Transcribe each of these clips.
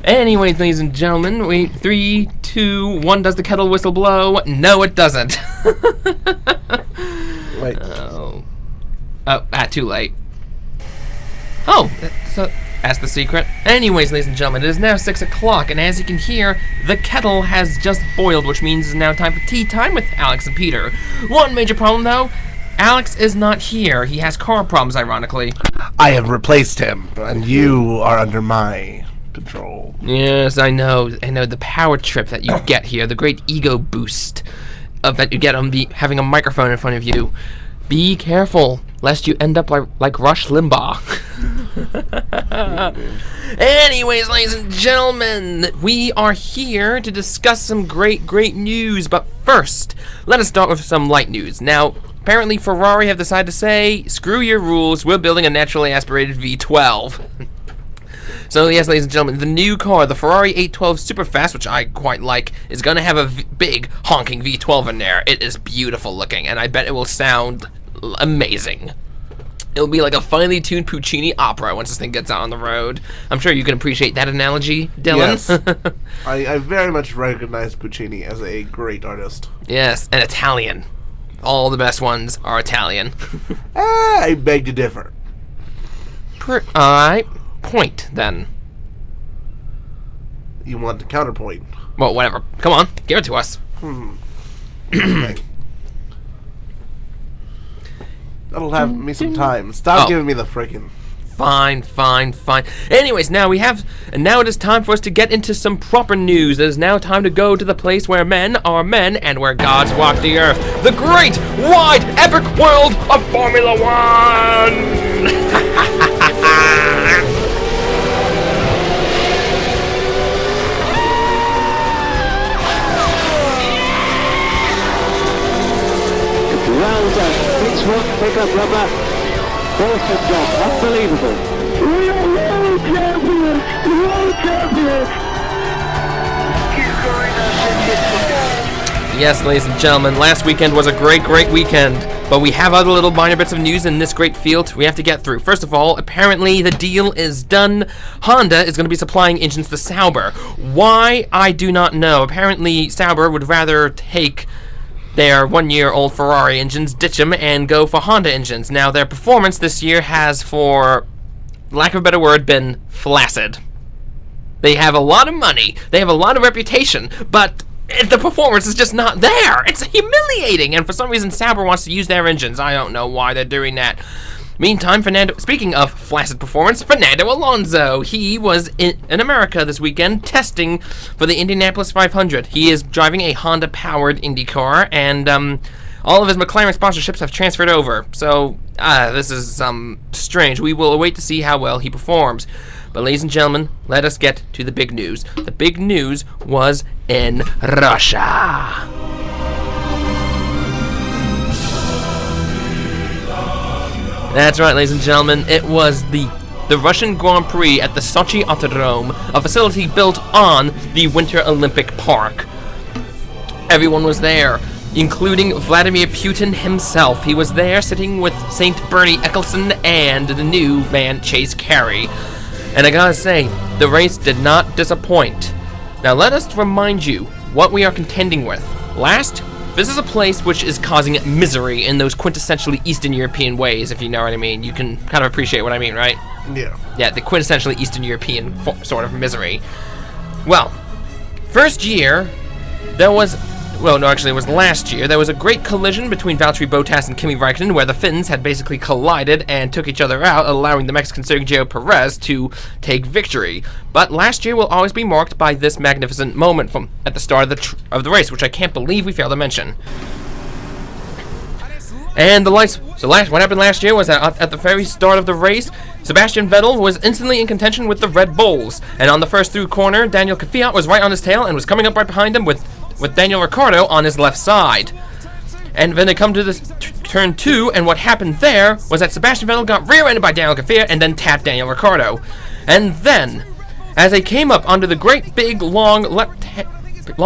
Anyways, ladies and gentlemen, wait, 3, 2, 1, does the kettle whistle blow? No, it doesn't. Wait. Too late. Oh, so that's the secret. Anyways, ladies and gentlemen, it is now 6 o'clock, and as you can hear, the kettle has just boiled, which means it's now time for tea time with Alex and Peter. One major problem, though. Alex is not here. He has car problems, ironically. I have replaced him, and you are under my control. Yes, I know. The power trip that you get here, the great ego boost that you get on having a microphone in front of you. Be careful, lest you end up like Rush Limbaugh. Anyways, ladies and gentlemen, we are here to discuss some great news. But first, let us start with some light news. Now, apparently Ferrari have decided to say, screw your rules, we're building a naturally aspirated V12. So yes, ladies and gentlemen, the new car, the Ferrari 812 Superfast, which I quite like, is going to have a big honking V12 in there. It is beautiful looking, and I bet it will sound amazing. It'll be like a finely tuned Puccini opera once this thing gets out on the road. I'm sure you can appreciate that analogy, Dylan. Yes. I very much recognize Puccini as a great artist. Yes, and Italian. All the best ones are Italian. I beg to differ. Alright. Point, then. You want the counterpoint? Well, whatever. Come on, give it to us. Okay. That'll have me some time. Stop giving me the frickin'. Fine. Anyways, now it is time for us to get into some proper news. It is now time to go to the place where men are men and where gods walk the earth. The great, wide, epic world of Formula One! Well done. Pits one, pick up rubber. Awesome job. Unbelievable. We are world champions! World champions! Yes, ladies and gentlemen, last weekend was a great weekend, but we have other little minor bits of news in this great field we have to get through. First of all, apparently the deal is done. Honda is going to be supplying engines to Sauber. Why? I do not know. Apparently Sauber would rather take their 1-year-old Ferrari engines, ditch them, and go for Honda engines. Now, their performance this year has, for lack of a better word, been flaccid. They have a lot of money, they have a lot of reputation, but the performance is just not there. It's humiliating, and for some reason Sauber wants to use their engines. I don't know why they're doing that. Meantime, speaking of flaccid performance, Fernando Alonso, he was in America this weekend testing for the Indianapolis 500. He is driving a Honda-powered Indy car, and all of his McLaren sponsorships have transferred over. So, this is strange. We will await to see how well he performs. But ladies and gentlemen, let us get to the big news. The big news was in Russia. That's right, ladies and gentlemen, it was the Russian Grand Prix at the Sochi Autodrome, a facility built on the Winter Olympic Park. Everyone was there, including Vladimir Putin himself. He was there sitting with St. Bernie Eccleston and the new man Chase Carey. And I gotta say, the race did not disappoint. Now let us remind you what we are contending with. This is a place which is causing misery in those quintessentially Eastern European ways, if you know what I mean. You can kind of appreciate what I mean, right? Yeah. Yeah, the quintessentially Eastern European sort of misery. Well, first year, there was... Well, no, actually, it was last year. There was a great collision between Valtteri Bottas and Kimi Räikkönen, where the Finns had basically collided and took each other out, allowing the Mexican Sergio Perez to take victory. But last year will always be marked by this magnificent moment at the start of the race, which I can't believe we failed to mention. And the lights... So what happened last year was that at the very start of the race, Sebastian Vettel was instantly in contention with the Red Bulls. And on the first through corner, Daniel Kvyat was right on his tail and was coming up right behind him with Daniel Ricciardo on his left side. And then they come to this turn 2, and what happened there was that Sebastian Vettel got rear-ended by Daniel Kvyat and then tapped Daniel Ricciardo. And then, as they came up onto the great big long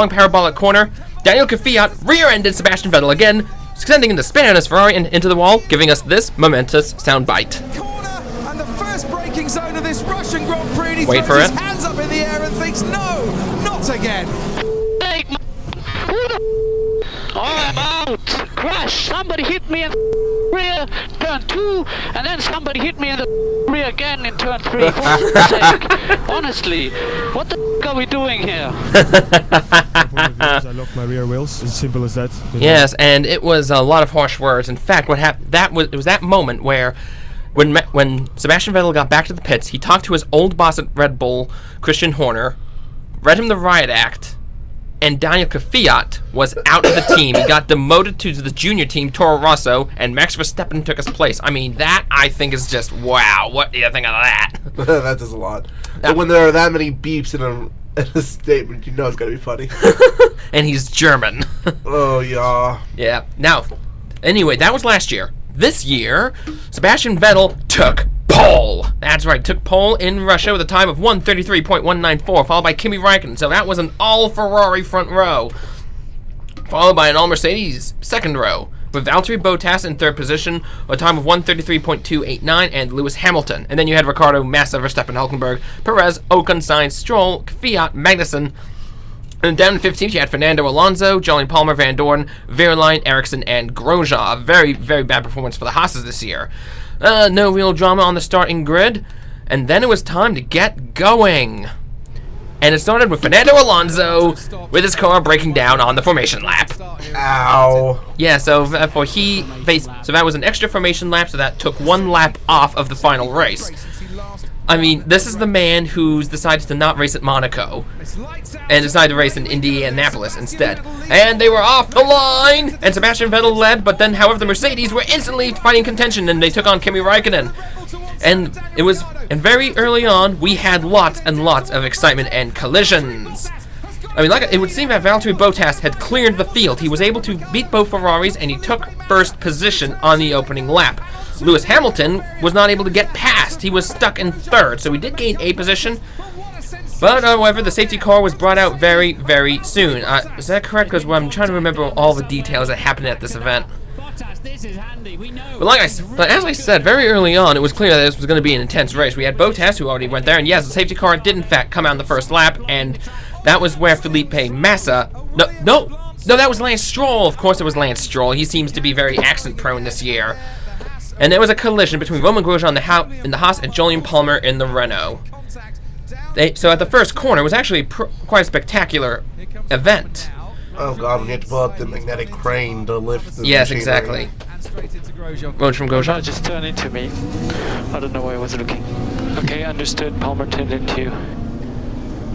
parabolic corner, Daniel Kvyat rear-ended Sebastian Vettel again, sending the spin on his Ferrari into the wall, giving us this momentous soundbite. Corner and the first braking zone of this Russian Grand Prix. Wait for it. Hands up in the air and thinks, no, not again. I'm out! Crash! Somebody hit me in the rear, turn 2, and then somebody hit me in the rear again in turn 3. For fuck's sake! Honestly, what the f are we doing here? I locked my rear wheels. As simple as that. Yes, and it was a lot of harsh words. In fact, what happened? It was that moment where, when Sebastian Vettel got back to the pits, he talked to his old boss at Red Bull, Christian Horner, read him the riot act, and Daniel Kvyat was out of the team. He got demoted to the junior team, Toro Rosso, and Max Verstappen took his place. I mean, that, I think, is just, wow. What do you think of that? That does a lot. But when there are that many beeps in a statement, you know it's going to be funny. And he's German. Oh, yeah. Yeah. Now, anyway, that was last year. This year, Sebastian Vettel took pole. That's right, took pole in Russia with a time of 1:33.194, followed by Kimi Räikkönen. So that was an all-Ferrari front row, followed by an all-Mercedes second row, with Valtteri Bottas in third position with a time of 1:33.289, and Lewis Hamilton. And then you had Ricciardo, Massa, Verstappen, Hülkenberg, Perez, Ocon, Sainz, Stroll, Kvyat, Magnussen. And down in 15th, you had Fernando Alonso, Jolyon Palmer, Van Dorn, Verline, Ericsson, and Grosjean. A very, very bad performance for the Haas's this year. No real drama on the starting grid. And then it was time to get going. And it started with Fernando Alonso with his car breaking down on the formation lap. Ow. Yeah, so that was an extra formation lap, so that took one lap off of the final race. I mean, this is the man who's decided to not race at Monaco and decided to race in Indianapolis instead. And they were off the line, and Sebastian Vettel led, but then, however, the Mercedes were instantly fighting contention, and they took on Kimi Räikkönen. And very early on, we had lots and lots of excitement and collisions. I mean, it would seem that Valtteri Bottas had cleared the field. He was able to beat both Ferraris, and he took first position on the opening lap. Lewis Hamilton was not able to get past. He was stuck in third, so he did gain a position. But, however, the safety car was brought out very, very soon. Is that correct? Because I'm trying to remember all the details that happened at this event. But as I said, very early on, it was clear that this was going to be an intense race. We had Bottas, who already went there, and yes, the safety car did, in fact, come out in the first lap, and that was where Felipe Massa... No, that was Lance Stroll. Of course it was Lance Stroll. He seems to be very accident-prone this year. And there was a collision between Romain Grosjean in the Haas and Jolyon Palmer in the Renault. So at the first corner, it was actually quite a spectacular event. Oh god, we had to pull out the magnetic crane to lift the Yes, machinery. exactly. Road from Grosjean. Just turned into me. I don't know where I was looking. Okay, understood. Palmer turned into you.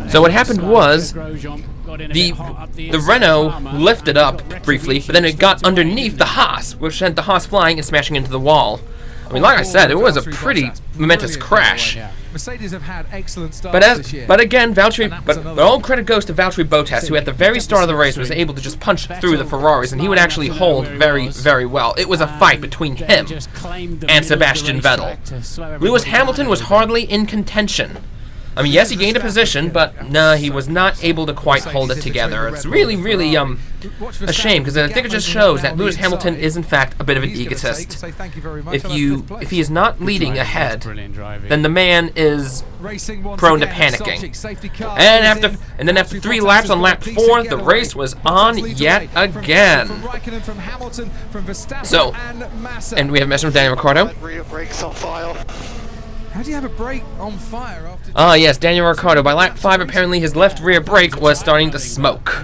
So what happened was, the Renault lifted up briefly, but then it got underneath the Haas, which sent the Haas flying and smashing into the wall. I mean, like I said, it was a pretty momentous crash. Mercedes have had excellent starts this year. But again, all credit goes to Valtteri Bottas, who at the very start of the race was able to just punch through the Ferraris, and he would actually hold very, very well. It was a fight between him and Sebastian Vettel. Lewis Hamilton was hardly in contention. I mean, yes, he gained a position, but no, he was not able to quite hold it together. It's really, really a shame, because I think it just shows that Lewis Hamilton is, in fact, a bit of an egotist. If he is not leading ahead, then the man is prone to panicking. And then after 3 laps on lap 4, the race was on yet again. So, and we have a message from Daniel Ricciardo. Rear brakes on fire. How do you have a brake on fire after... Yes, Daniel Ricciardo. By lap 5, apparently his left rear brake was starting to smoke.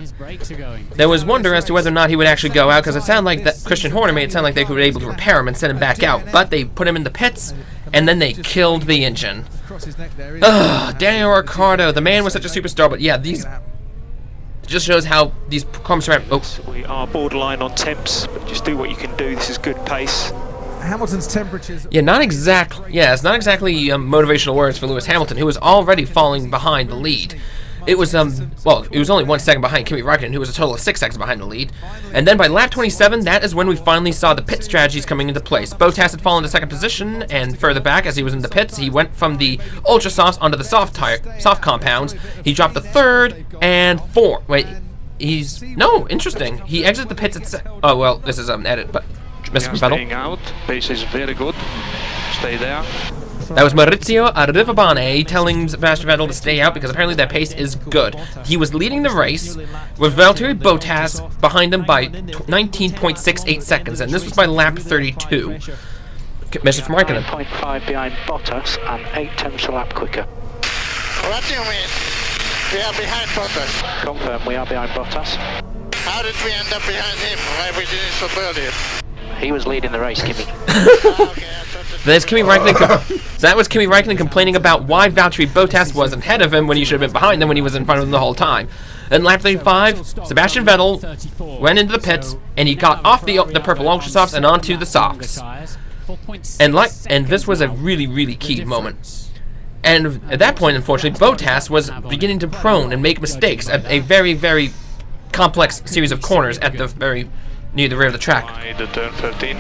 There was wonder as to whether or not he would actually go out, because it sounded like that Christian Horner made it sound like they could be able to repair him and send him back out. But they put him in the pits, and then they killed the engine. Daniel Ricciardo, the man was such a superstar, but yeah, these... just shows how these cars are... We are borderline on temps, but just do what you can do. This is good pace. Hamilton's temperatures... Yeah, not exactly motivational words for Lewis Hamilton, who was already falling behind the lead. It was, it was only 1 second behind Kimi Räikkönen, who was a total of 6 seconds behind the lead. And then by lap 27, that is when we finally saw the pit strategies coming into place. Bottas had fallen to second position, and further back, as he was in the pits, he went from the ultra softs onto the soft compounds. He dropped to 3rd and 4th. Wait, interesting. He exited the pits at oh, well, this is an edit, but... Mr. Vettel. Staying out. Pace is very good. Stay there. That was Maurizio Arrivabene telling Sebastian Vettel to stay out because apparently their pace is good. He was leading the race with Valtteri Bottas behind him by 19.68 seconds, and this was by lap 32. Message from Raikkonen. 9.5 behind Bottas and 8 tenths a lap quicker. What do you mean? We are behind Bottas. Confirm we are behind Bottas. How did we end up behind him? Why we did it so early? He was leading the race, Kimi. There's Kimi Raikkonen. So that was Kimi Raikkonen complaining about why Valtteri Bottas wasn't ahead of him when he should have been behind him when he was in front of him the whole time. Then lap 35, Sebastian Vettel went into the pits and he got off the purple ultra softs and onto the softs. And this was a really key moment. And at that point, unfortunately, Bottas was beginning to prone and make mistakes at a very complex series of corners at the very near the rear of the track. The turn 13,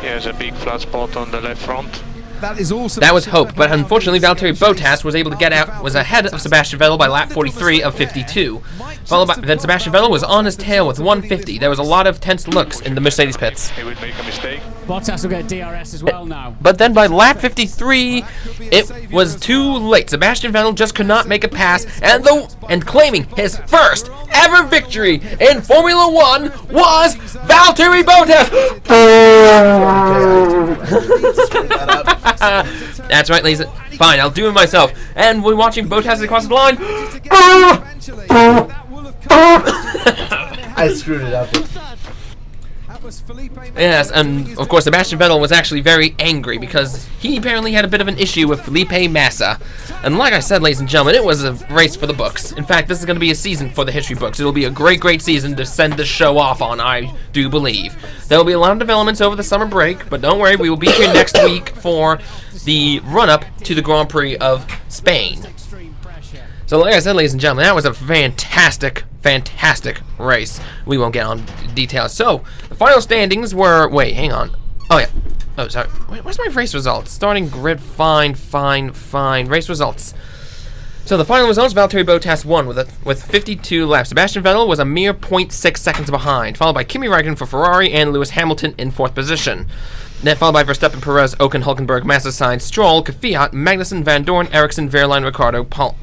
he has a big flat spot on the left front. That is awesome. That was hope, but unfortunately Valtteri Bottas was able to get out, was ahead of Sebastian Vettel by lap 43 of 52. Followed by, then Sebastian Vettel was on his tail with 150. There was a lot of tense looks in the Mercedes pits. He would make a mistake. Bottas will get DRS as well now. But then by lap 53, it was too late. Sebastian Vettel just could not make a pass, and claiming his first ever victory in Formula 1 was Valtteri Bottas. That's right, ladies. Fine, I'll do it myself. And we're watching Bottas across the line. I screwed it up. Yes, and of course Sebastian Vettel was actually very angry because he apparently had a bit of an issue with Felipe Massa. And like I said, ladies and gentlemen, it was a race for the books. In fact, this is going to be a season for the history books. It'll be a great season to send the show off on, I do believe. There will be a lot of developments over the summer break, but don't worry, we will be here next week for the run-up to the Grand Prix of Spain. So like I said, ladies and gentlemen, that was a fantastic race. We won't get on details. So, the final standings were... Wait, hang on. Oh, yeah. Oh, sorry. Where's my race results? Starting grid, fine. Race results. So, the final results, Valtteri Bottas won with 52 laps. Sebastian Vettel was a mere 0.6 seconds behind, followed by Kimi Raikkonen for Ferrari and Lewis Hamilton in 4th position. Then followed by Verstappen, Perez, Ocon, Hülkenberg, Massa, Sainz, Stroll, Kvyat, Magnussen, Van Dorn, Ericsson, Wehrlein, Ricciardo, Paul...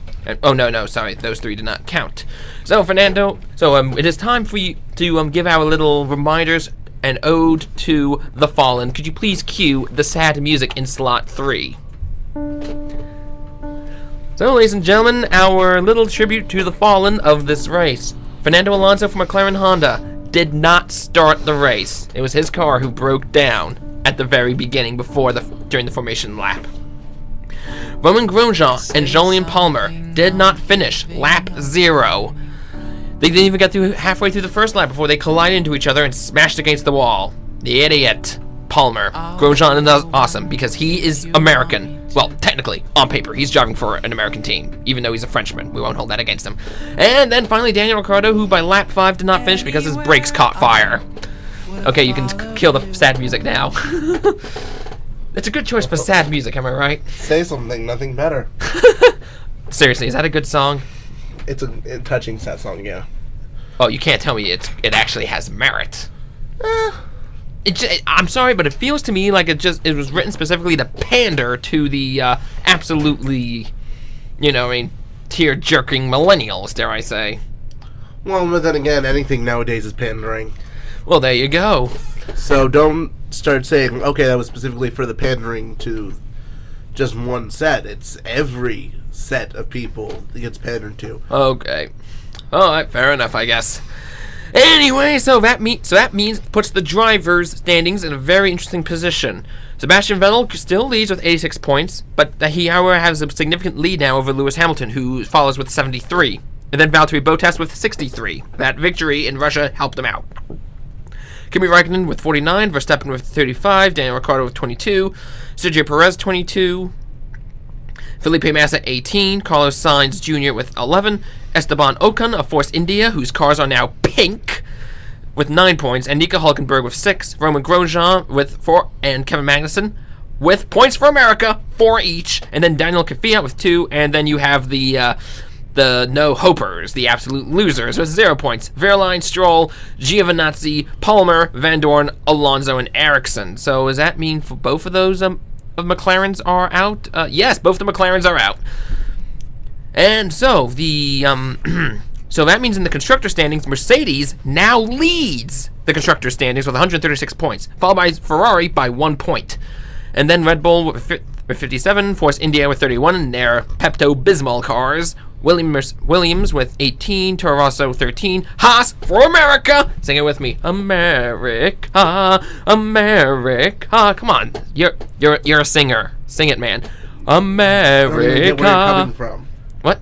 Oh, no, sorry, those three did not count. So, Fernando, it is time for you to give our little reminders and ode to the fallen. Could you please cue the sad music in slot 3? So, ladies and gentlemen, our little tribute to the fallen of this race. Fernando Alonso from McLaren Honda did not start the race. It was his car who broke down at the very beginning during the formation lap. Romain Grosjean and Jolyon Palmer did not finish lap 0. They didn't even get through halfway through the first lap before they collided into each other and smashed against the wall. The idiot, Palmer. Grosjean is awesome because he is American. Well, technically, on paper, he's driving for an American team, even though he's a Frenchman. We won't hold that against him. And then finally, Daniel Ricciardo, who by lap 5 did not finish because his brakes caught fire. Okay, you can kill the sad music now. It's a good choice for sad music, am I right? Say something, nothing better. Seriously, is that a good song? It's a touching sad song, yeah. Oh, you can't tell me it actually has merit. I'm sorry, but it feels to me like it was written specifically to pander to the absolutely, tear-jerking millennials, dare I say. Well, but then again, anything nowadays is pandering. Well, there you go. So don't start saying, okay, that was specifically for the pandering to just one set. It's every set of people that gets pandered to. Okay. Alright, fair enough, I guess. Anyway, so that means puts the drivers' standings in a very interesting position. Sebastian Vettel still leads with 86 points, but he, however, has a significant lead now over Lewis Hamilton, who follows with 73. And then Valtteri Bottas with 63. That victory in Russia helped him out. Kimi Raikkonen with 49, Verstappen with 35, Daniel Ricciardo with 22, Sergio Perez 22, Felipe Massa 18, Carlos Sainz Jr. with 11, Esteban Ocon of Force India, whose cars are now pink, with 9 points, and Nico Hülkenberg with 6, Romain Grosjean with 4, and Kevin Magnussen with points for America, 4 each, and then Daniel Kvyat with 2, and then you have the no-hopers, the absolute losers, with 0 points. Wehrlein, Stroll, Giovinazzi, Palmer, Van Dorn, Alonso, and Ericsson. So does that mean for both of those of McLarens are out? Yes, both the McLarens are out. And so the so that means in the constructor standings, Mercedes now leads the constructor standings with 136 points, followed by Ferrari by 1 point. And then Red Bull with 57, Force India with 31 in their Pepto-Bismol cars. Williams with 18, Toro Rosso 13, Haas for America. Sing it with me, America, America. Come on, you're a singer. Sing it, man. America. I don't even get where you're coming from. What?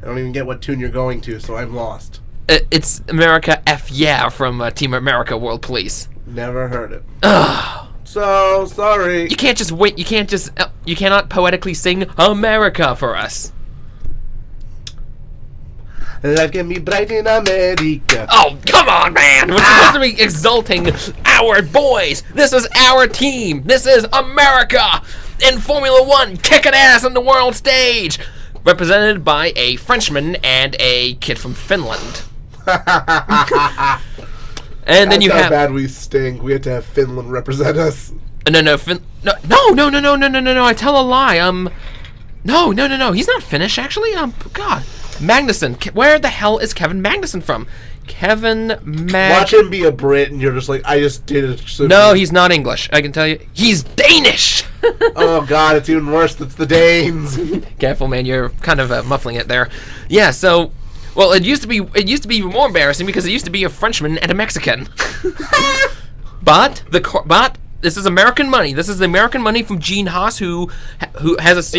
I don't even get what tune you're going to, so I'm lost. It's America F Yeah from Team America World Police. Never heard it. Ugh. So sorry. You can't just wait. You cannot poetically sing America for us. Life can be bright in America. Oh, come on, man! We're supposed to be exalting our boys. This is our team. This is America in Formula One, kicking ass on the world stage, represented by a Frenchman and a kid from Finland. And then That's how bad we stink. We had to have Finland represent us. No, I tell a lie. No. He's not Finnish, actually. God. Magnussen. Where the hell is Kevin Magnussen from? Watch him be a Brit, and you're just like, I just did it. So no, he's not English. I can tell you, he's Danish. Oh God, it's even worse. It's the Danes. Careful, man. You're kind of muffling it there. Yeah. So, well, it used to be even more embarrassing because it used to be a Frenchman and a Mexican. But this is American money. This is the American money from Gene Haas, who owns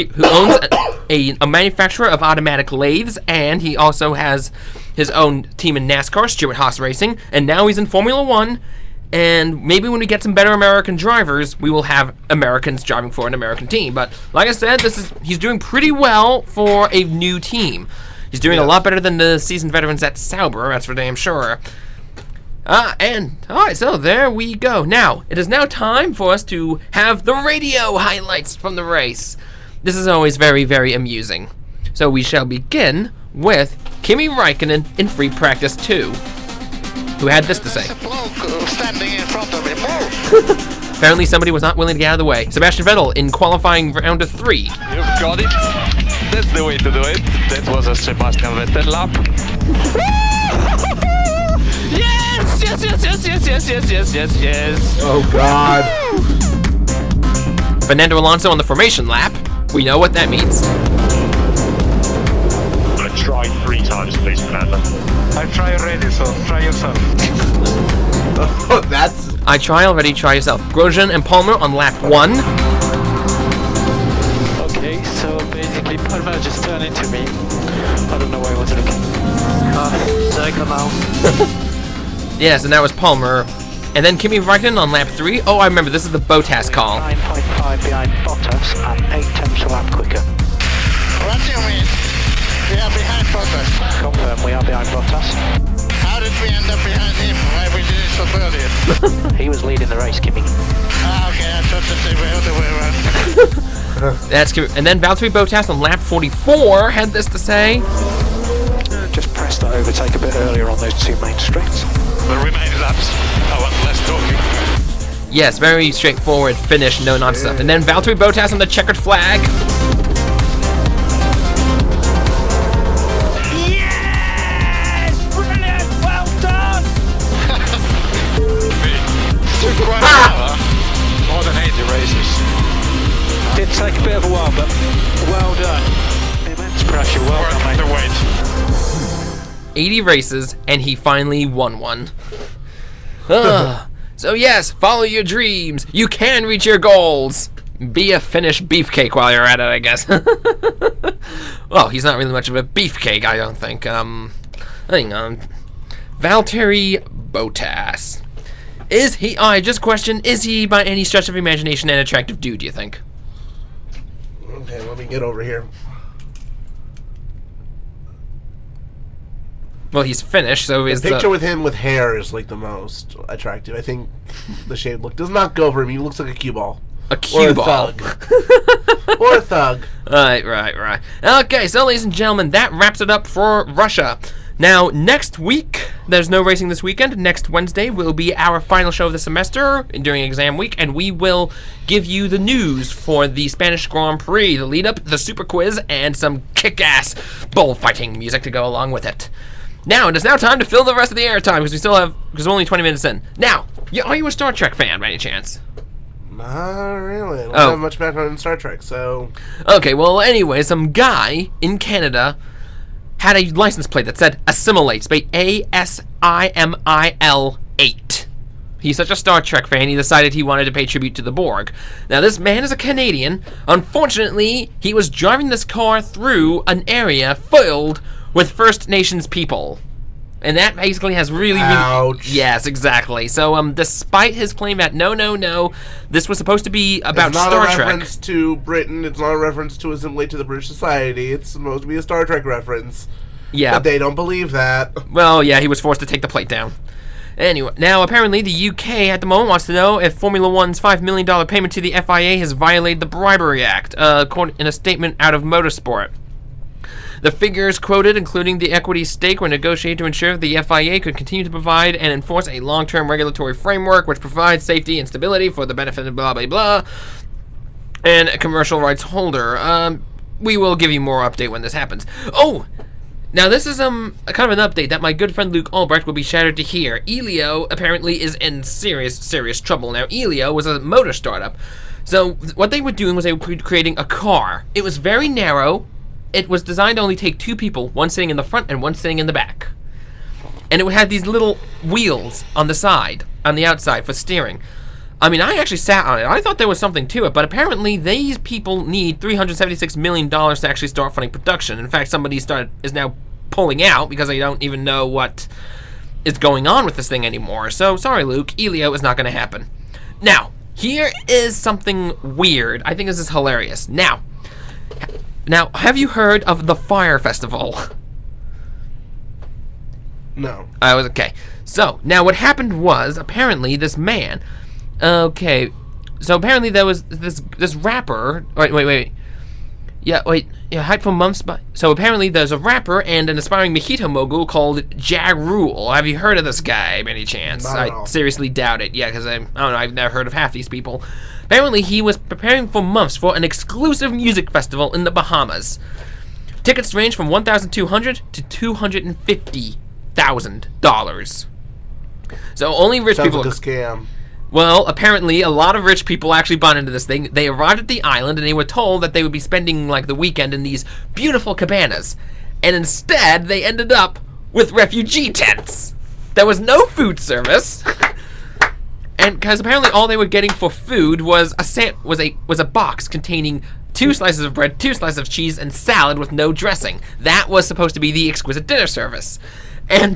a manufacturer of automatic lathes, and he also has his own team in NASCAR, Stuart Haas Racing, and now he's in Formula One. And maybe when we get some better American drivers, we will have Americans driving for an American team. But like I said, he's doing pretty well for a new team. He's doing a lot better than the seasoned veterans at Sauber. That's for damn sure. And, alright, so there we go. Now, it is now time for us to have the radio highlights from the race. This is always very, very amusing. So we shall begin with Kimi Räikkönen in free practice 2, who had this to say. Standing in front of him. Apparently somebody was not willing to get out of the way. Sebastian Vettel in qualifying round of 3. You've got it. That's the way to do it. That was a Sebastian Vettel lap. Yes. Oh God. Fernando Alonso on the formation lap. We know what that means. I'm gonna try 3 times, please, Fernando. I try already, so try yourself. Oh, that's. I try already, try yourself. Grosjean and Palmer on lap 1. Okay, so basically Palmer just turned into me. I don't know why I was looking. Cycle now. Yes, and that was Palmer. And then Kimi Räikkönen on lap 3. Oh, I remember, this is the Bottas call. 9.5 behind Bottas and 8 tenths a lap quicker. What do you mean? We are behind Bottas. Confirm, we are behind Bottas. How did we end up behind him? Why we did it so early? He was leading the race, Kimi. Okay, I thought that they were the other way around. That's Kimi. And then Valtteri Bottas on lap 44 had this to say. Just press that overtake a bit earlier on those 2 main straights. The remaining laps, I want less talking. Yes, very straightforward finish, no nonsense stuff. And then Valtteri Bottas on the checkered flag. Yes! Brilliant! Well done! Took quite an hour. More than 80 races. Did take a bit of a while, but well done. Immense pressure, well done, mate. The wait. 80 races, and he finally won one. So yes, follow your dreams. You can reach your goals. Be a Finnish beefcake while you're at it, I guess. Well, he's not really much of a beefcake, I don't think. Hang on. Valtteri Bottas. Is he, I just question, is he by any stretch of imagination an attractive dude, do you think? Okay, let me get over here. Well, he's Finnish, so is the picture with him with hair is like the most attractive. I think the shaved look does not go for him. He looks like a cue ball. A cue ball. Or a thug. Right. Okay, so ladies and gentlemen, that wraps it up for Russia. Now, next week, there's no racing this weekend. Next Wednesday will be our final show of the semester during exam week, and we will give you the news for the Spanish Grand Prix, the lead-up, the super quiz, and some kick-ass bullfighting music to go along with it. Now, it is now time to fill the rest of the airtime, because we're only 20 minutes in. Now, are you a Star Trek fan by any chance? Not really. I don't have much background in Star Trek, so... Okay, well, anyway, some guy in Canada had a license plate that said Assimilate, spelled ASIMIL 8. He's such a Star Trek fan, he decided he wanted to pay tribute to the Borg. Now, this man is a Canadian. Unfortunately, he was driving this car through an area filled with First Nations people. And that basically has really... Ouch. Yes, exactly. So, despite his claim that no, this was supposed to be about Star Trek... It's not a reference to Britain. It's not a reference to assimilate to the British society. It's supposed to be a Star Trek reference. Yeah. But they don't believe that. Well, yeah, he was forced to take the plate down. Anyway, now apparently the UK at the moment wants to know if Formula One's $5 million payment to the FIA has violated the Bribery Act, in a statement out of Motorsport. The figures quoted, including the equity stake, were negotiated to ensure that the FIA could continue to provide and enforce a long-term regulatory framework which provides safety and stability for the benefit of blah, blah, blah, and a commercial rights holder. We will give you more update when this happens. Oh! Now this is kind of an update that my good friend Luke Albrecht will be shattered to hear. Elio apparently is in serious trouble. Now Elio was a motor startup. So what they were doing was they were creating a car. It was very narrow. It was designed to only take two people, one sitting in the front and one sitting in the back. And it would have these little wheels on the outside for steering. I mean, I actually sat on it. I thought there was something to it, but apparently these people need $376 million to actually start funding production. In fact, somebody is now pulling out because they don't even know what is going on with this thing anymore. So, sorry, Luke. Elio is not going to happen. Now, here is something weird. I think this is hilarious. Now, have you heard of the Fire Festival? No. I was okay. So, now what happened was, apparently, this man... Okay, so apparently there was this rapper... Wait. Yeah, hype for months... So apparently there's a rapper and an aspiring mojito mogul called Ja Rule. Have you heard of this guy, by any chance? I seriously doubt it. Yeah, because I don't know, I've never heard of half these people. Apparently, he was preparing for months for an exclusive music festival in the Bahamas. Tickets range from $1,200 to $250,000. So only rich people... Sounds like a scam. Well, apparently, a lot of rich people actually bought into this thing. They arrived at the island, and they were told that they would be spending, like, the weekend in these beautiful cabanas. And instead, they ended up with refugee tents. There was no food service. And because apparently all they were getting for food was a box containing 2 slices of bread, 2 slices of cheese, and salad with no dressing. That was supposed to be the exquisite dinner service. And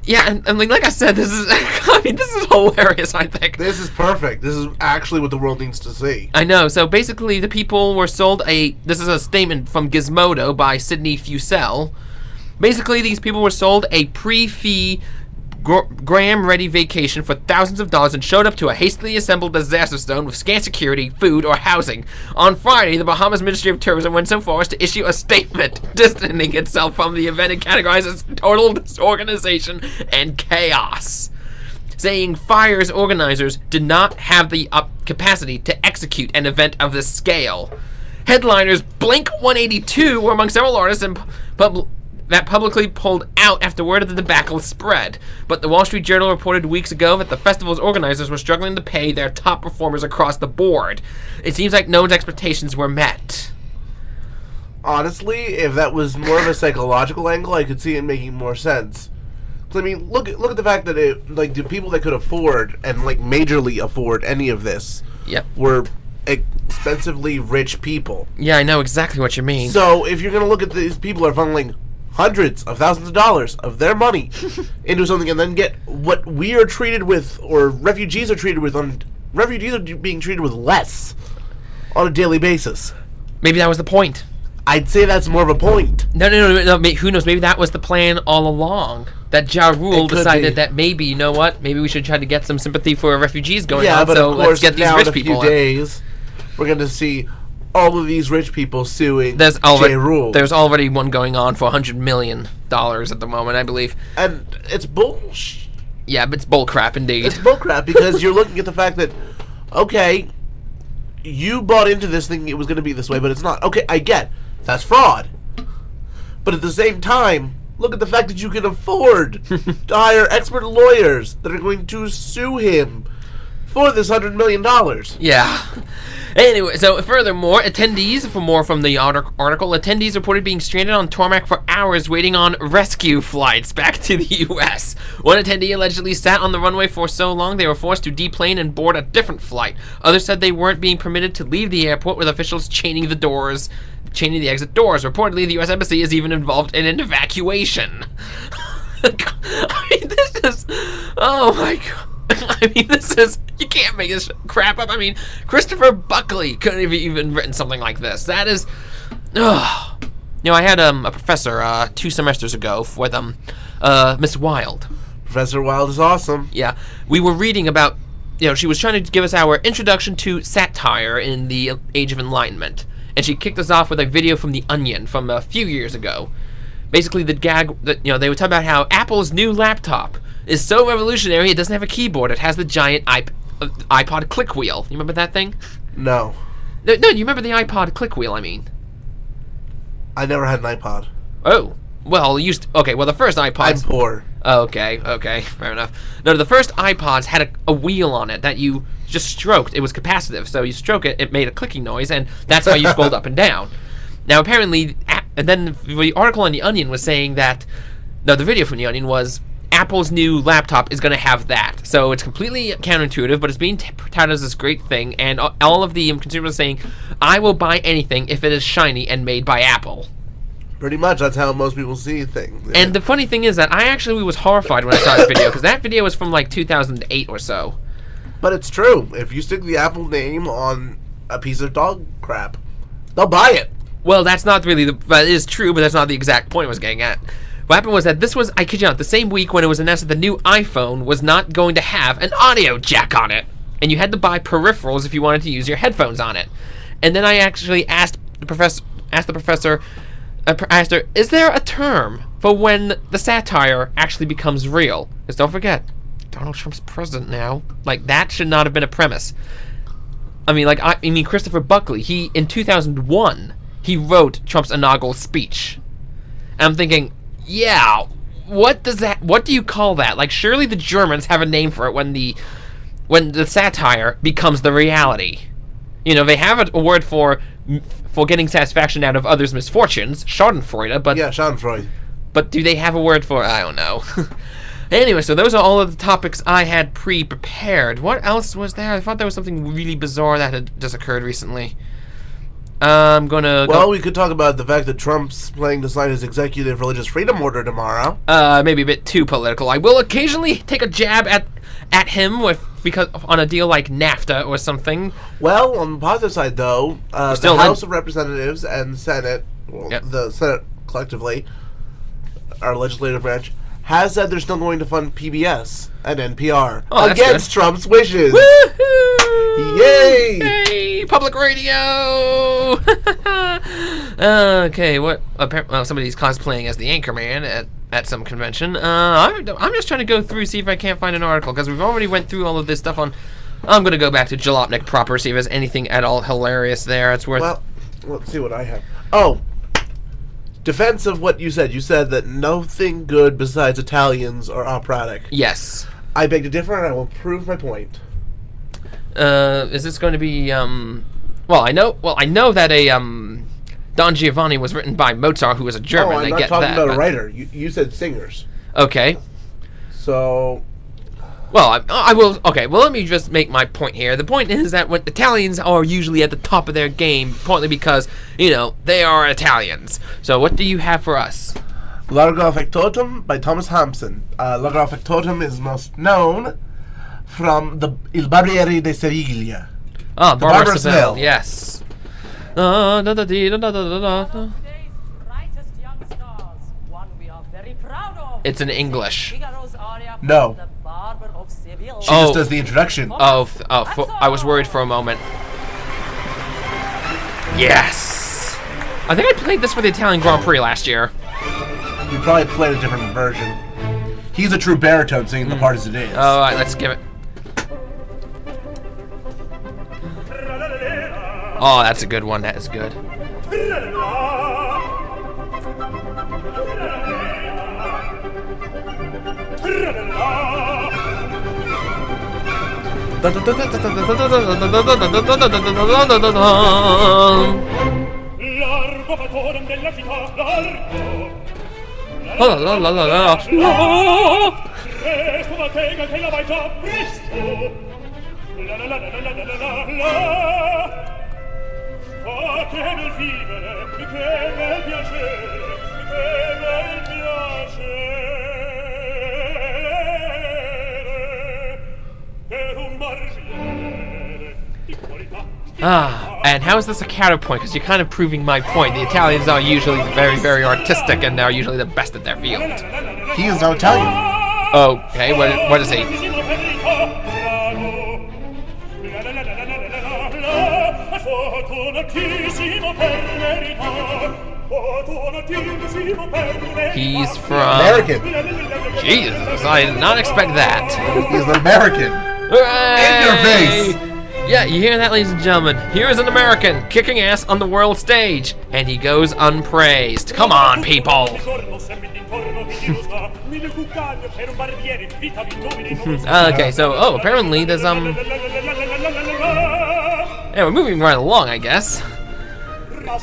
yeah, and like I said, this is this is hilarious. I think this is perfect. This is actually what the world needs to see. I know. So basically, the people were sold this is a statement from Gizmodo by Sydney Fusell. Basically, these people were sold a pre-fee Graham-ready vacation for thousands of dollars and showed up to a hastily assembled disaster zone with scant security, food, or housing. On Friday, the Bahamas Ministry of Tourism went so far as to issue a statement distancing itself from the event and categorized as total disorganization and chaos, saying Fire's organizers did not have the capacity to execute an event of this scale. Headliners Blink-182 were among several artists that publicly pulled out after word of the debacle spread. But the Wall Street Journal reported weeks ago that the festival's organizers were struggling to pay their top performers across the board. It seems like no one's expectations were met. Honestly, if that was more of a psychological angle, I could see it making more sense. I mean, look at the fact that the people that could afford and majorly afford any of this were expensively rich people. Yeah, I know exactly what you mean. So if you're gonna look at these people are funneling hundreds of thousands of dollars of their money into something and then get what we are treated with, or refugees are treated with, refugees are being treated with less on a daily basis. Maybe that was the point. I'd say that's more of a point. No. Who knows? Maybe that was the plan all along. That Ja Rule decided that maybe, you know what? Maybe we should try to get some sympathy for refugees going on. But so of course, let's get these now rich in a people few days, we're going to see all of these rich people suing There's J-Rule. There's already one going on for $100 million at the moment, I believe. And it's bullshit. Yeah, but it's bullcrap indeed. It's bullcrap because you're looking at the fact that, okay, you bought into this thinking it was going to be this way, but it's not. Okay, I get that's fraud. But at the same time, look at the fact that you can afford to hire expert lawyers that are going to sue him for this $100 million. Yeah. Anyway, so furthermore, attendees, for more from the article, attendees reported being stranded on tarmac for hours waiting on rescue flights back to the U.S. One attendee allegedly sat on the runway for so long they were forced to deplane and board a different flight. Others said they weren't being permitted to leave the airport, with officials chaining the exit doors. Reportedly, the U.S. Embassy is even involved in an evacuation. I mean, this is... Oh, my God. I mean, this is... You can't make this crap up. I mean, Christopher Buckley couldn't have even written something like this. That is... Ugh. You know, I had a professor 2 semesters ago with Miss Wilde. Professor Wilde is awesome. Yeah. We were reading about... You know, she was trying to give us our introduction to satire in the Age of Enlightenment. And she kicked us off with a video from The Onion from a few years ago. Basically, the gag that, you know, they would talk about how Apple's new laptop is so revolutionary it doesn't have a keyboard. It has the giant iPod click wheel. You remember that thing? No. No, you remember the iPod click wheel, I mean. I never had an iPod. Oh. Well, the first iPods... I'm poor. Oh, okay, fair enough. No, the first iPods had a wheel on it that you just stroked. It was capacitive, so you stroke it, it made a clicking noise, and that's how you scrolled up and down. Now, apparently, and then the article on The Onion was saying that... No, the video from The Onion was... Apple's new laptop is going to have that. So it's completely counterintuitive, but it's being touted as this great thing, and all of the consumers are saying, I will buy anything if it is shiny and made by Apple. Pretty much, that's how most people see things. Yeah. And the funny thing is that I actually was horrified when I saw that video, because that video was from like 2008 or so. But it's true. If you stick the Apple name on a piece of dog crap, they'll buy it. Well, that's not really that is true, but that's not the exact point I was getting at. What happened was that this was, I kid you not, the same week when it was announced that the new iPhone was not going to have an audio jack on it. And you had to buy peripherals if you wanted to use your headphones on it. And then I actually asked the professor, is there a term for when the satire actually becomes real? Because don't forget, Donald Trump's president now. Like, that should not have been a premise. I mean, Christopher Buckley, in 2001, he wrote Trump's inaugural speech. And I'm thinking... Yeah, what do you call that? Like, surely the Germans have a name for it when the satire becomes the reality. You know, they have a word for getting satisfaction out of others' misfortunes, Schadenfreude, but... Yeah, Schadenfreude. But do they have a word for it? I don't know. Anyway, so those are all of the topics I had pre-prepared. What else was there? I thought there was something really bizarre that had just occurred recently. I'm gonna. Well, we could talk about the fact that Trump's planning to sign his executive religious freedom order tomorrow. Maybe a bit too political. I will occasionally take a jab at him because on a deal like NAFTA or something. Well, on the positive side, though, the House of Representatives and Senate, the Senate collectively, our legislative branch, has said they're still going to fund PBS and NPR against Trump's wishes. Woohoo! Yay! Yay! Public radio! Okay, what? Well, somebody's cosplaying as the Anchorman at some convention. I'm just trying to go through, see if I can't find an article, because we've already went through all of this stuff on... I'm going to go back to Jalopnik proper, see if there's anything at all hilarious there. It's worth... Well, let's see what I have. Oh! Defense of what you said. You said that nothing good besides Italians are operatic. Yes. I beg to differ, and I will prove my point. Is this going to be, Well, I know that a, Don Giovanni was written by Mozart, who was a German. Oh, I'm not talking about a writer. You said singers. Okay. So... Well, I will... Okay, well, let me just make my point here. The point is that when Italians are usually at the top of their game, partly because, you know, they are Italians. So what do you have for us? Largo Affectotum by Thomas Hampson. Largo Affectotum is most known from Il Barbiere de Sevilla. Oh, Barbara Seville, yes. It's in English. No. She just does the introduction. I was worried for a moment. Yes! I think I played this for the Italian Grand Prix last year. You probably played a different version. He's a true baritone singing the part as it is. All right, let's give it. Oh, that's a good one. That is good. And how is this a counterpoint? Because you're kind of proving my point. The Italians are usually very, very artistic, and they're usually the best at their field. He is no Italian. Okay, what is he? He's from... American. Jesus, I did not expect that. He's an American. Hooray! In your face. Yeah, you hear that, ladies and gentlemen? Here is an American kicking ass on the world stage, and he goes unpraised. Come on, people! Okay, so apparently there's yeah, we're moving right along, I guess.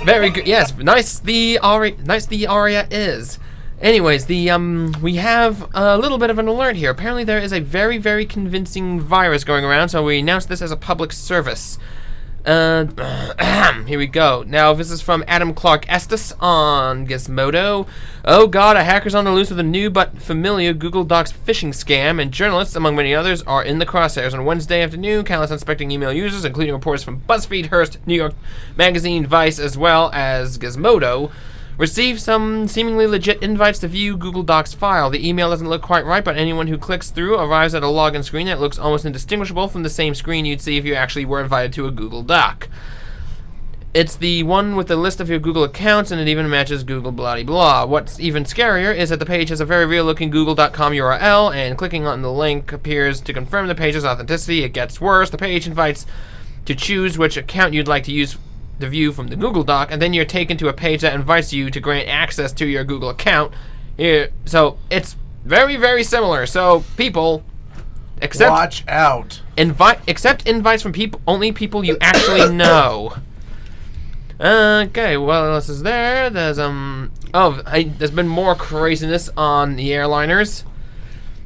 Very good. Yes, nice. The aria is. Anyways, we have a little bit of an alert here. Apparently there is a very, very convincing virus going around, so we announced this as a public service. Here we go. Now, this is from Adam Clark Estes on Gizmodo. Oh god, a hacker's on the loose with a new but familiar Google Docs phishing scam, and journalists, among many others, are in the crosshairs. On Wednesday afternoon, countless unsuspecting email users, including reports from BuzzFeed, Hearst, New York Magazine, Vice, as well as Gizmodo, received some seemingly legit invites to view Google Docs file. The email doesn't look quite right, but anyone who clicks through arrives at a login screen that looks almost indistinguishable from the same screen you'd see if you actually were invited to a Google Doc. It's the one with the list of your Google accounts, and it even matches Google blah blah. What's even scarier is that the page has a very real-looking Google.com URL, and clicking on the link appears to confirm the page's authenticity. It gets worse. The page invites to choose which account you'd like to use the view from the Google Doc, and then you're taken to a page that invites you to grant access to your Google account. Here, so it's very, very similar. So people, watch out. Accept invites from only people you actually know. Okay, what else is there? There's there's been more craziness on the airliners.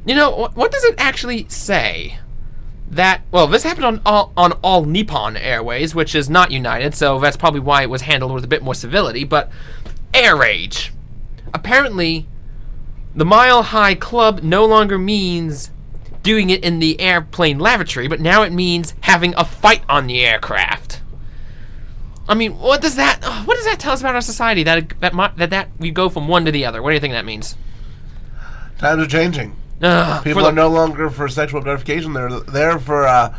You know what does it actually say? That, well, this happened on all Nippon Airways, which is not United, so that's probably why it was handled with a bit more civility, but air rage. Apparently, the Mile High Club no longer means doing it in the airplane lavatory, but now it means having a fight on the aircraft. I mean, what does that tell us about our society, that we go from one to the other? What do you think that means? Times are changing. People are no longer for sexual gratification. They're there for, I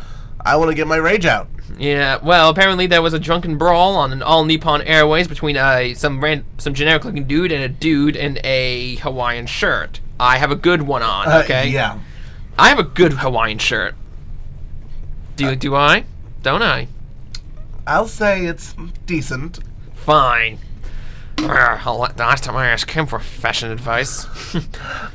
want to get my rage out. Yeah, well, apparently there was a drunken brawl on an all Nippon Airways between some generic-looking dude and a dude in a Hawaiian shirt. I have a good one on, okay? Yeah. I have a good Hawaiian shirt. Do I? Don't I? I'll say it's decent. Fine. I'll let the last time I asked him for fashion advice.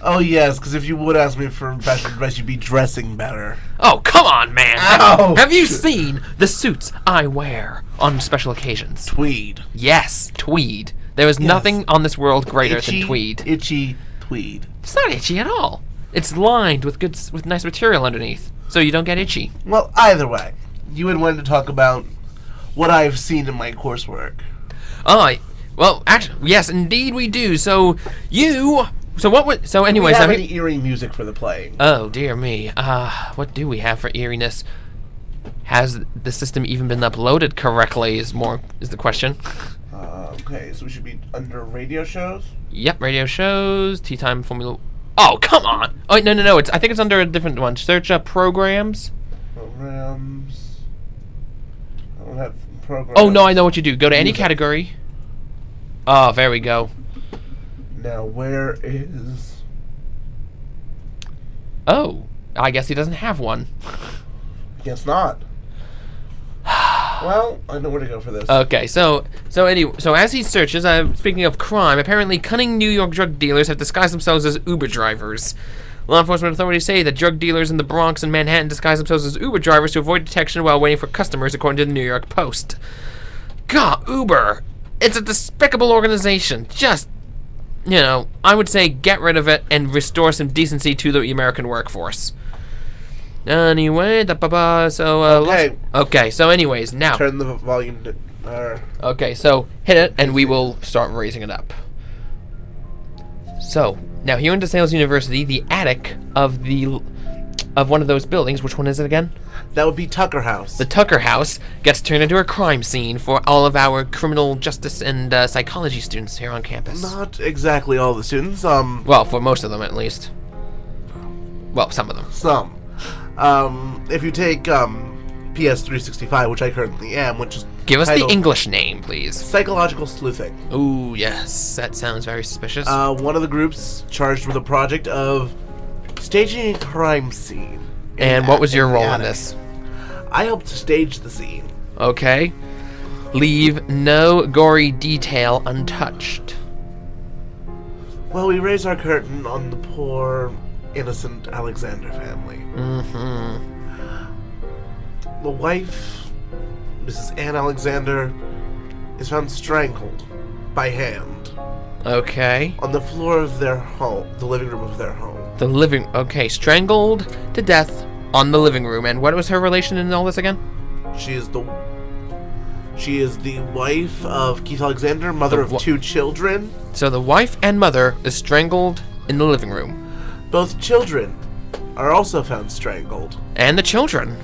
Oh yes, because if you would ask me for fashion advice, you'd be dressing better. Oh, come on, man! Ow. Have you seen the suits I wear on special occasions? Tweed. Yes, tweed. There is nothing on this world greater than tweed. Itchy tweed. It's not itchy at all. It's lined with nice material underneath, so you don't get itchy. Well, either way, you had wanted to talk about what I've seen in my coursework. Oh, well, actually, yes, indeed we do. So anyways, do we have any eerie music for the playing? Oh dear me. What do we have for eeriness? Has the system even been uploaded correctly? Is the question. Okay, so we should be under radio shows. Yep, radio shows. Tea time formula. Oh, come on! Oh no! I think it's under a different one. Search up programs. Programs. I don't have program. Oh, no, I know what you do. Go to any category. Oh, there we go. Now, where is... Oh, I guess he doesn't have one. Guess not. Well, I know where to go for this. Okay, so as he searches, speaking of crime, apparently cunning New York drug dealers have disguised themselves as Uber drivers. Law enforcement authorities say that drug dealers in the Bronx and Manhattan disguise themselves as Uber drivers to avoid detection while waiting for customers, according to the New York Post. God, Uber! It's a despicable organization. Just, you know, I would say get rid of it and restore some decency to the American workforce. Anyway, okay, so anyways, now... Turn the volume to... Okay, so hit it, and we will start raising it up. So, now here in DeSales University, the attic of one of those buildings, which one is it again? That would be Tucker House. The Tucker House gets turned into a crime scene for all of our criminal justice and psychology students here on campus. Not exactly all the students, Well, for most of them, at least. Well, some of them. Some. If you take, PS365, which I currently am, which is Give us the English name, please. Psychological Sleuthing. Ooh, yes. That sounds very suspicious. One of the groups charged with a project of staging a crime scene. And what was your role in this? I helped stage the scene. Okay. Leave no gory detail untouched. Well, we raise our curtain on the poor, innocent Alexander family. Mm-hmm. The wife, Mrs. Ann Alexander, is found strangled by hand. Okay. On the floor of their home, the living room of their home. Okay, strangled to death on the living room. And what was her relation in all this again? She is the wife of Keith Alexander, mother of 2 children. So the wife and mother is strangled in the living room. Both children are also found strangled. And the children.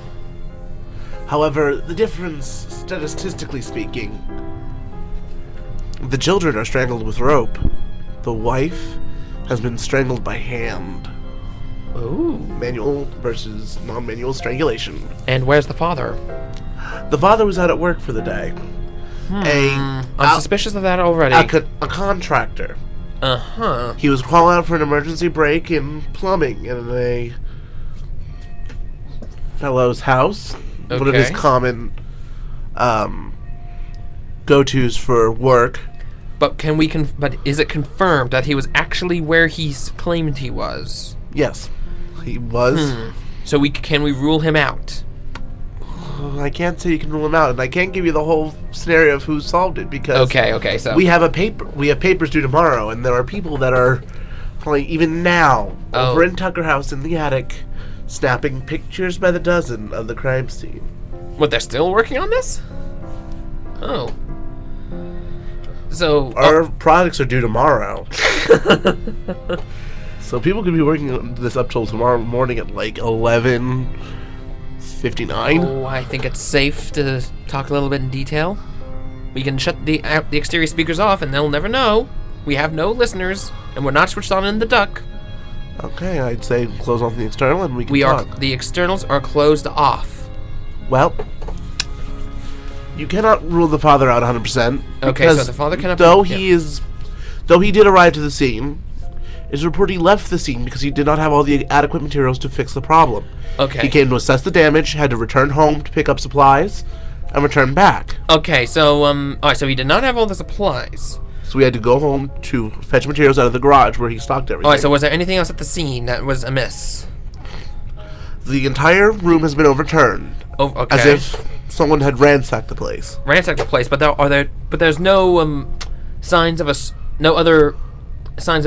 However, the difference, statistically speaking, the children are strangled with rope. The wife has been strangled by hand. Ooh. Manual versus non-manual strangulation. And where's the father? The father was out at work for the day. I'm suspicious of that already. A contractor. Uh-huh. He was calling out for an emergency break in plumbing in a fellow's house. Okay. One of his common go-tos for work. But but is it confirmed that he was actually where he claimed he was? Yes, he was. So can we rule him out? I can't say you can rule him out, and I can't give you the whole scenario of who solved it because okay, so we have papers due tomorrow, and there are people that are probably even now over in Tucker House in the attic snapping pictures by the dozen of the crime scene. What, they're still working on this? Oh. So our products are due tomorrow. So people could be working on this up till tomorrow morning at like 11:59. Oh, I think it's safe to talk a little bit in detail. We can shut the exterior speakers off and they'll never know. We have no listeners and we're not switched on in the duck. Okay, I'd say close off the external and we can talk. The externals are closed off. Well, you cannot rule the father out 100%. Okay, so the father cannot. Though he did arrive to the scene, it's reported he left the scene because he did not have all the adequate materials to fix the problem. Okay. He came to assess the damage, had to return home to pick up supplies, and return back. Okay, so alright, so he did not have all the supplies. So we had to go home to fetch materials out of the garage where he stocked everything. Alright, so was there anything else at the scene that was amiss? The entire room has been overturned. Oh, okay. As if someone had ransacked the place. But there's no signs of no other signs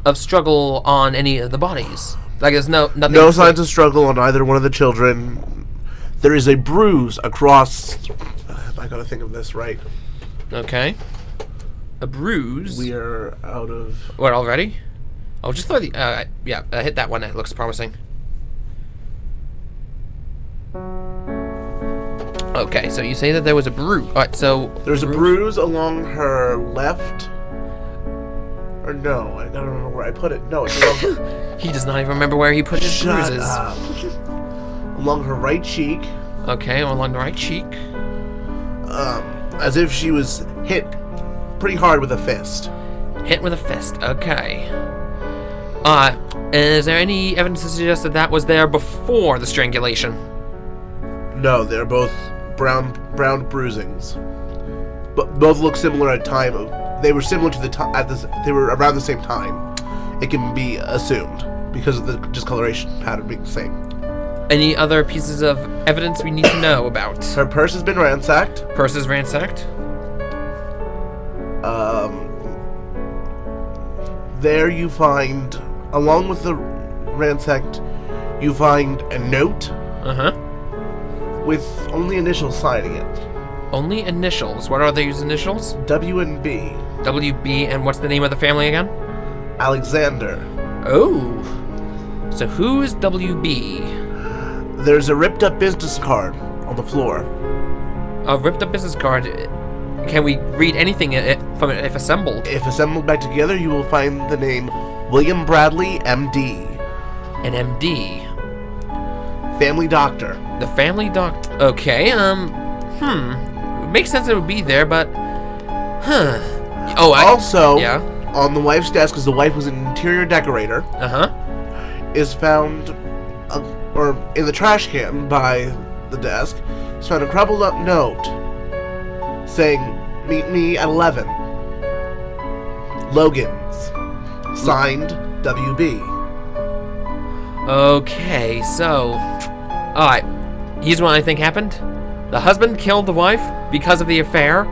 of struggle on any of the bodies. Like there's nothing. No signs of struggle on either one of the children. There is a bruise across. I gotta think of this right. Okay. A bruise. We are out of. What already? Oh, just throw the. Hit that one. That looks promising. Okay, so you say that there was a bruise. Alright, so there's a bruise along her left. Or no, I gotta remember where I put it. No, it's along. He does not even remember where he put his bruises. Along her right cheek. Okay, along the right cheek. as if she was hit pretty hard with a fist. Hit with a fist, okay. Is there any evidence to suggest that that was there before the strangulation? No, they're both brown bruisings. But both look similar at time. They were similar to the time they were around the same time. It can be assumed because of the discoloration pattern being the same. Any other pieces of evidence we need to know about? Her purse has been ransacked. Purse is ransacked. There you find, along with the ransacked, you find a note. With only initials signing it. Only initials. What are these initials? W and B. WB, and what's the name of the family again? Alexander. Oh. So who is WB? There's a ripped up business card on the floor. A ripped up business card. Can we read anything from it if assembled? If assembled back together, you will find the name William Bradley, MD. An MD. Family doctor. The family doctor. Okay, It makes sense it would be there, but... Oh, Also, yeah. on the wife's desk, because the wife was an interior decorator, is found, or in the trash can by the desk, is found a crumpled up note saying, "Meet me at 11. Logan's. Signed, WB." Okay, so... Alright, here's what I think happened. The husband killed the wife because of the affair,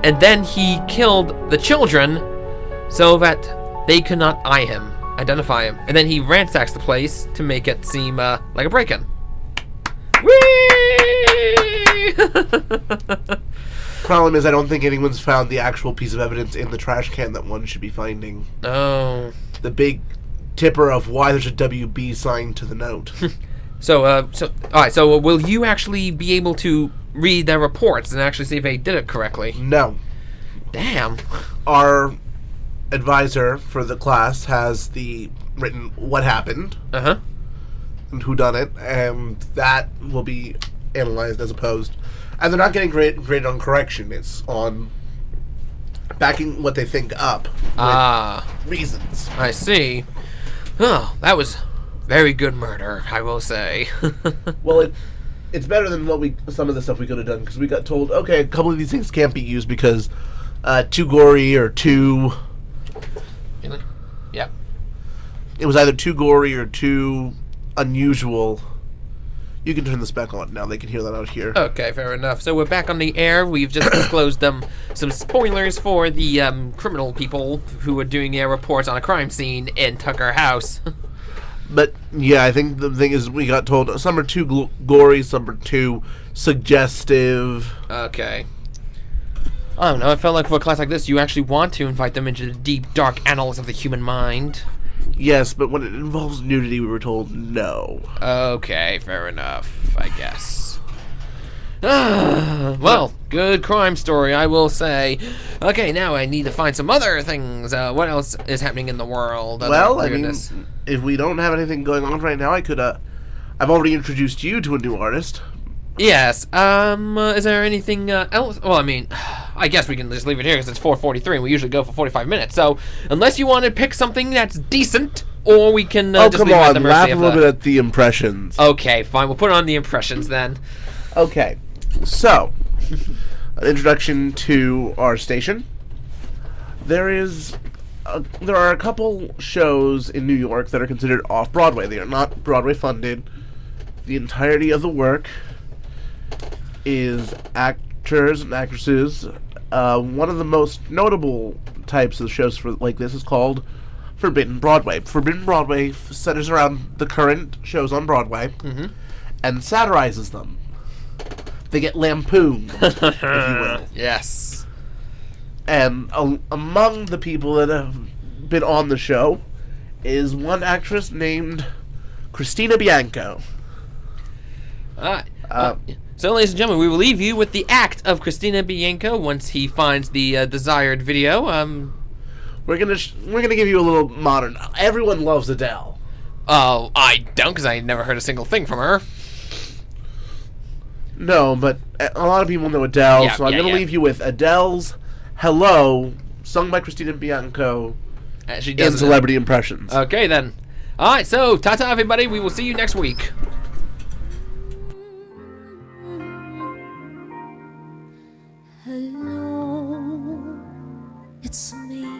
and then he killed the children so that they could not identify him. And then he ransacks the place to make it seem like a break-in. Whee! Problem is, I don't think anyone's found the actual piece of evidence in the trash can that one should be finding. Oh. The big tipper of why there's a WB signed to the note. So alright, so will you actually be able to read their reports and actually see if they did it correctly? No. Damn. Our advisor for the class has written what happened. And who done it, and that will be analyzed as opposed. And they're not getting graded on correction, it's on backing what they think up with reasons. I see. Oh, that was very good murder, I will say. Well, it's better than some of the stuff we could have done, because we got told, okay, a couple of these things can't be used because too gory or too... Really? Yeah. It was either too gory or too unusual. You can turn the spec on now. They can hear that out here. Okay, fair enough. So we're back on the air. We've just disclosed some spoilers for the criminal people who were doing their reports on a crime scene in Tucker House. But, yeah, I think the thing is we got told some are too gory, some are too suggestive. Okay. I don't know. I felt like for a class like this, you actually want to invite them into the deep, dark annals of the human mind. Yes, but when it involves nudity, we were told no. Okay, fair enough, I guess. Well, good crime story, I will say. Okay, now I need to find some other things. What else is happening in the world? Well, I mean, if we don't have anything going on right now, I could, I've already introduced you to a new artist. Yes, is there anything else? Well, I mean, I guess we can just leave it here because it's 4:43 and we usually go for 45 minutes. So, unless you want to pick something that's decent, or we can just leave it at the mercy laugh a of little bit at the impressions. Okay, fine, we'll put it on the impressions then. Okay, so, an introduction to our station. There are a couple shows in New York that are considered off-Broadway. They are not Broadway-funded. The entirety of the work is actors and actresses. One of the most notable types of shows like this is called Forbidden Broadway. Forbidden Broadway centers around the current shows on Broadway and satirizes them. They get lampooned, if you will. Yes. And among the people that have been on the show is one actress named Christina Bianco. So, ladies and gentlemen, we will leave you with the act of Christina Bianco once he finds the desired video. We're gonna give you a little modern. Everyone loves Adele. Oh, I don't, because I never heard a single thing from her. No, but a lot of people know Adele, so I'm going to leave you with Adele's Hello, sung by Christina Bianco in Celebrity Impressions. Okay, then. All right, so ta-ta, everybody. We will see you next week. Hello, it's me.